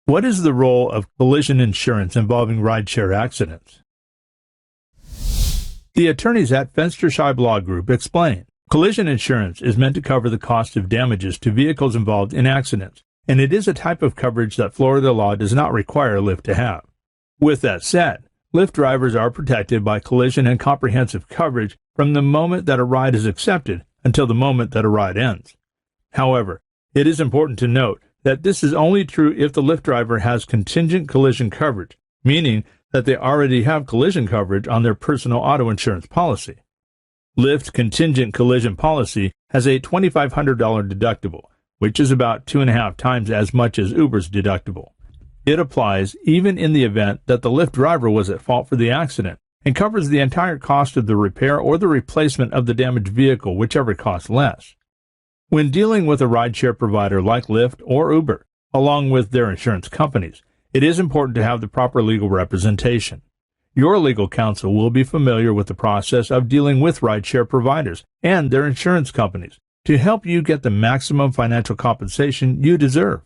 What is the role of collision insurance involving rideshare accidents? The attorneys at Fenstersheib Law Group explain, collision insurance is meant to cover the cost of damages to vehicles involved in accidents, and it is a type of coverage that Florida law does not require Lyft to have. With that said, Lyft drivers are protected by collision and comprehensive coverage from the moment that a ride is accepted until the moment that a ride ends. However, it is important to note that this is only true if the Lyft driver has contingent collision coverage, meaning that they already have collision coverage on their personal auto insurance policy. Lyft contingent collision policy has a $2,500 deductible, which is about 2.5 times as much as Uber's deductible. It applies even in the event that the Lyft driver was at fault for the accident and covers the entire cost of the repair or the replacement of the damaged vehicle, whichever costs less. When dealing with a rideshare provider like Lyft or Uber, along with their insurance companies, it is important to have the proper legal representation. Your legal counsel will be familiar with the process of dealing with rideshare providers and their insurance companies to help you get the maximum financial compensation you deserve.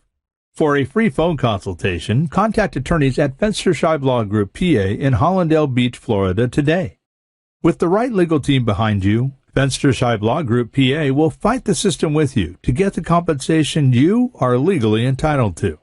For a free phone consultation, contact attorneys at Fenstersheib Law Group PA in Hallandale Beach, Florida today. With the right legal team behind you, Fenstersheib Law Group PA will fight the system with you to get the compensation you are legally entitled to.